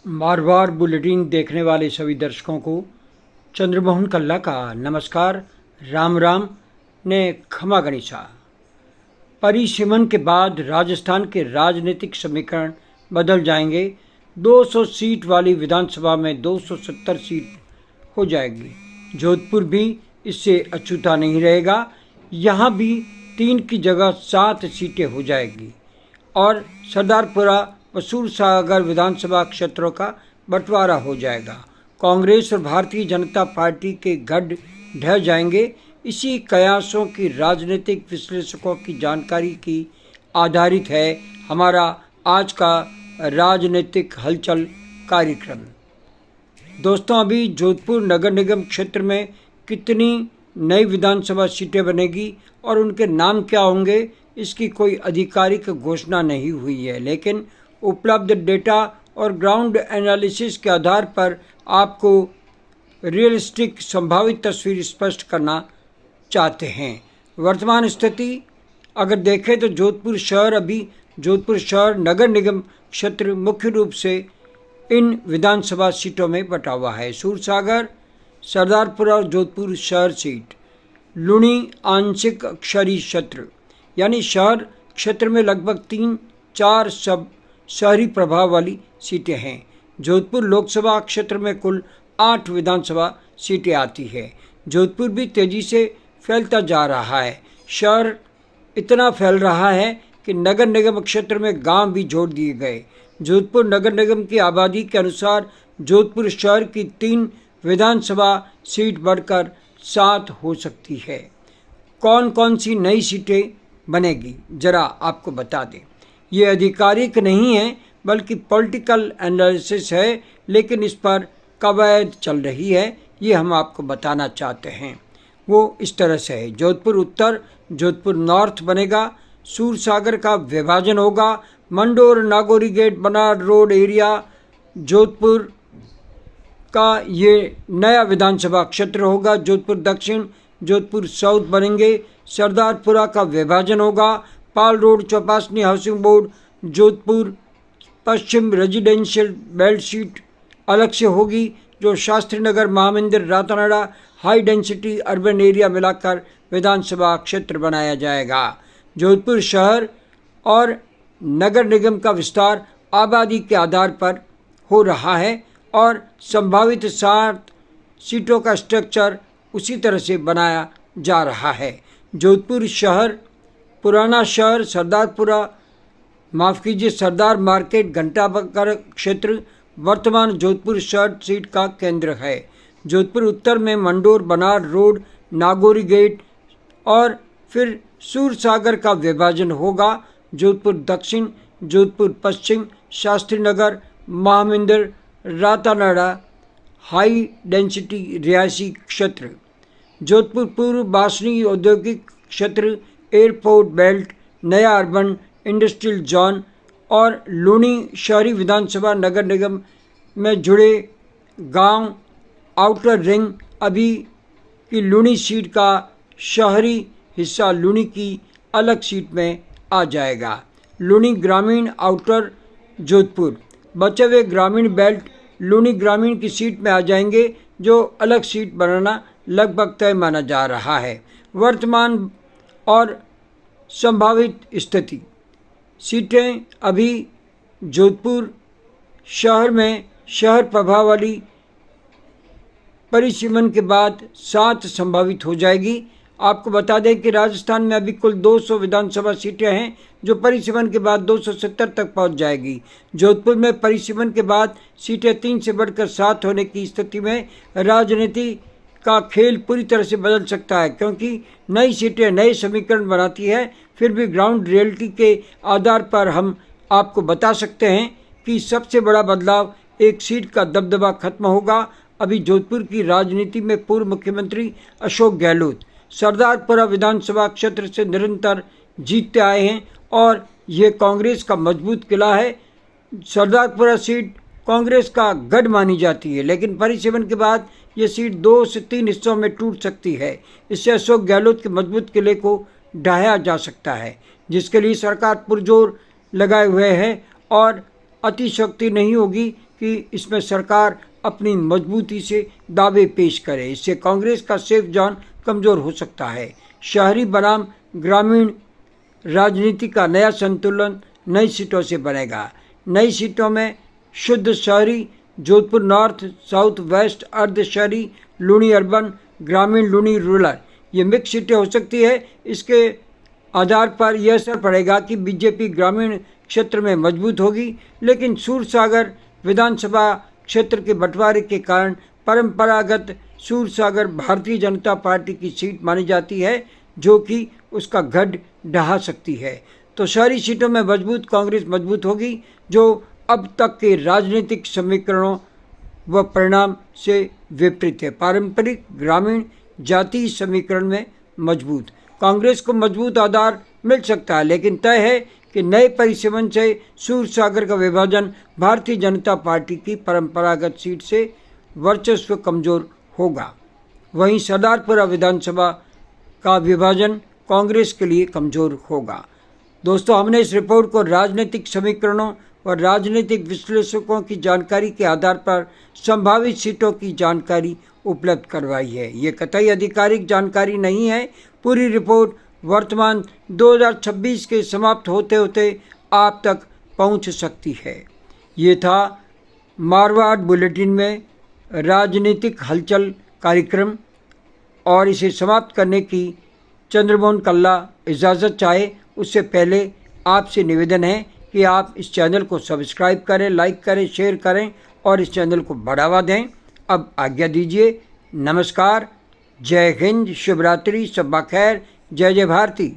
Marwar bulletin देखने वाले सभी दर्शकों को चंद्रमोहन कल्ला का नमस्कार। राम राम ने खमा गणिसा। परिसीमन के बाद राजस्थान के राजनीतिक समीकरण बदल जाएंगे। 200 सीट वाली विधानसभा में 270 सीट हो जाएगी। जोधपुर भी इससे अछूता नहीं रहेगा। यहाँ भी 3 की जगह 7 सीटें हो जाएगी और सरदारपुरा व सूरसागर विधानसभा क्षेत्रों का बंटवारा हो जाएगा। कांग्रेस और भारतीय जनता पार्टी के गढ़ ढह जाएंगे। इसी कयासों की राजनीतिक विश्लेषकों की जानकारी की आधारित है हमारा आज का राजनीतिक हलचल कार्यक्रम। दोस्तों, अभी जोधपुर नगर निगम क्षेत्र में कितनी नई विधानसभा सीटें बनेगी और उनके नाम क्या होंगे, इसकी कोई आधिकारिक घोषणा नहीं हुई है, लेकिन उपलब्ध डेटा और ग्राउंड एनालिसिस के आधार पर आपको रियलिस्टिक संभावित तस्वीर स्पष्ट करना चाहते हैं। वर्तमान स्थिति अगर देखें तो जोधपुर शहर नगर निगम क्षेत्र मुख्य रूप से इन विधानसभा सीटों में बटा हुआ है। सूरसागर, सरदारपुरा और जोधपुर शहर सीट, लुणी आंशिक अक्षरी क्षेत्र यानी शहर क्षेत्र में लगभग 3-4 सब शहरी प्रभाव वाली सीटें हैं। जोधपुर लोकसभा क्षेत्र में कुल 8 विधानसभा सीटें आती है। जोधपुर भी तेजी से फैलता जा रहा है। शहर इतना फैल रहा है कि नगर निगम क्षेत्र में गांव भी जोड़ दिए गए। जोधपुर नगर निगम की आबादी के अनुसार जोधपुर शहर की 3 विधानसभा सीट बढ़कर 7 हो सकती है। कौन कौन सी नई सीटें बनेगी जरा आपको बता दें। ये आधिकारिक नहीं है बल्कि पॉलिटिकल एनालिसिस है, लेकिन इस पर कवायद चल रही है, ये हम आपको बताना चाहते हैं। वो इस तरह से है। जोधपुर उत्तर, जोधपुर नॉर्थ बनेगा। सूरसागर का विभाजन होगा। Mandore, Nagauri gate, Banad road area Jodhpur का ये नया विधानसभा क्षेत्र होगा। जोधपुर दक्षिण, जोधपुर साउथ बनेंगे। सरदारपुरा का विभाजन होगा। Pal road, Chopasni housing board, Jodhpur पश्चिम रेजिडेंशियल बेल्ट सीट अलग से होगी, जो Shastri Nagar, Mahamandir, Ratanada high density urban area मिलाकर विधानसभा क्षेत्र बनाया जाएगा। जोधपुर शहर और नगर निगम का विस्तार आबादी के आधार पर हो रहा है और संभावित 7 सीटों का स्ट्रक्चर उसी तरह से बनाया जा रहा है। जोधपुर शहर, पुराना शहर, सरदार मार्केट, घंटाघर क्षेत्र वर्तमान जोधपुर शहर सीट का केंद्र है। जोधपुर उत्तर में मंडोर, बनाड रोड, नागौरी गेट और फिर सूरसागर का विभाजन होगा। जोधपुर दक्षिण, जोधपुर पश्चिम, शास्त्री नगर, महामंदिर, रातानाडा हाई डेंसिटी रिहायशी क्षेत्र। जोधपुर पूर्व बासनी औद्योगिक क्षेत्र, एयरपोर्ट बेल्ट, नया अर्बन इंडस्ट्रियल जोन और लुणी शहरी विधानसभा नगर निगम में जुड़े गांव, आउटर रिंग। अभी की लुणी सीट का शहरी हिस्सा लुणी की अलग सीट में आ जाएगा। लुणी ग्रामीण, आउटर जोधपुर, बचे हुए ग्रामीण बेल्ट लुणी ग्रामीण की सीट में आ जाएंगे, जो अलग सीट बनाना लगभग तय माना जा रहा है। वर्तमान और संभावित स्थिति सीटें अभी जोधपुर शहर में शहर प्रभाव वाली परिसीमन के बाद 7 संभावित हो जाएगी। आपको बता दें कि राजस्थान में अभी कुल 200 विधानसभा सीटें हैं, जो परिसीमन के बाद 270 तक पहुंच जाएगी। जोधपुर में परिसीमन के बाद सीटें 3 से बढ़कर 7 होने की स्थिति में राजनीति का खेल पूरी तरह से बदल सकता है, क्योंकि नई सीटें नए समीकरण बनाती है। फिर भी ग्राउंड रियलिटी के आधार पर हम आपको बता सकते हैं कि सबसे बड़ा बदलाव एक सीट का दबदबा खत्म होगा। अभी जोधपुर की राजनीति में पूर्व मुख्यमंत्री अशोक गहलोत सरदारपुरा विधानसभा क्षेत्र से निरंतर जीतते आए हैं और ये कांग्रेस का मजबूत किला है। सरदारपुरा सीट कांग्रेस का गढ़ मानी जाती है, लेकिन परिसीमन के बाद ये सीट 2 से 3 हिस्सों में टूट सकती है। इससे अशोक गहलोत के मजबूत किले को ढाया जा सकता है, जिसके लिए सरकार पुरजोर लगाए हुए है और अतिशयोक्ति नहीं होगी कि इसमें सरकार अपनी मजबूती से दावे पेश करे। इससे कांग्रेस का सेफ जोन कमज़ोर हो सकता है। शहरी बनाम ग्रामीण राजनीति का नया संतुलन नई सीटों से बनेगा। नई सीटों में शुद्ध शहरी, जोधपुर नॉर्थ, साउथ वेस्ट, अर्ध शहरी, लूणी अर्बन, ग्रामीण लूणी रूरल, ये मिक्स सीटें हो सकती है। इसके आधार पर यह असर पड़ेगा कि बीजेपी ग्रामीण क्षेत्र में मजबूत होगी, लेकिन सूरसागर विधानसभा क्षेत्र के बंटवारे के कारण परंपरागत सूरसागर भारतीय जनता पार्टी की सीट मानी जाती है, जो कि उसका गढ़ ढहा सकती है। तो शहरी सीटों में मजबूत कांग्रेस मजबूत होगी, जो अब तक के राजनीतिक समीकरणों व परिणाम से विपरीत है। पारंपरिक ग्रामीण जातीय समीकरण में मजबूत कांग्रेस को मजबूत आधार मिल सकता है, लेकिन तय है कि नए परिसीमन से सूरसागर का विभाजन भारतीय जनता पार्टी की परंपरागत सीट से वर्चस्व कमजोर होगा। वहीं सरदारपुरा विधानसभा का विभाजन कांग्रेस के लिए कमजोर होगा। दोस्तों, हमने इस रिपोर्ट को राजनीतिक समीकरणों और राजनीतिक विश्लेषकों की जानकारी के आधार पर संभावित सीटों की जानकारी उपलब्ध करवाई है। ये कतई आधिकारिक जानकारी नहीं है। पूरी रिपोर्ट वर्तमान 2026 के समाप्त होते होते आप तक पहुंच सकती है। ये था मारवाड़ बुलेटिन में राजनीतिक हलचल कार्यक्रम, और इसे समाप्त करने की चंद्रमोहन कल्ला इजाज़त चाहे उससे पहले आपसे निवेदन है कि आप इस चैनल को सब्सक्राइब करें, लाइक करें, शेयर करें और इस चैनल को बढ़ावा दें। अब आज्ञा दीजिए। नमस्कार, जय हिंद, शिवरात्रि, शब्बा खैर, जय जय भारती।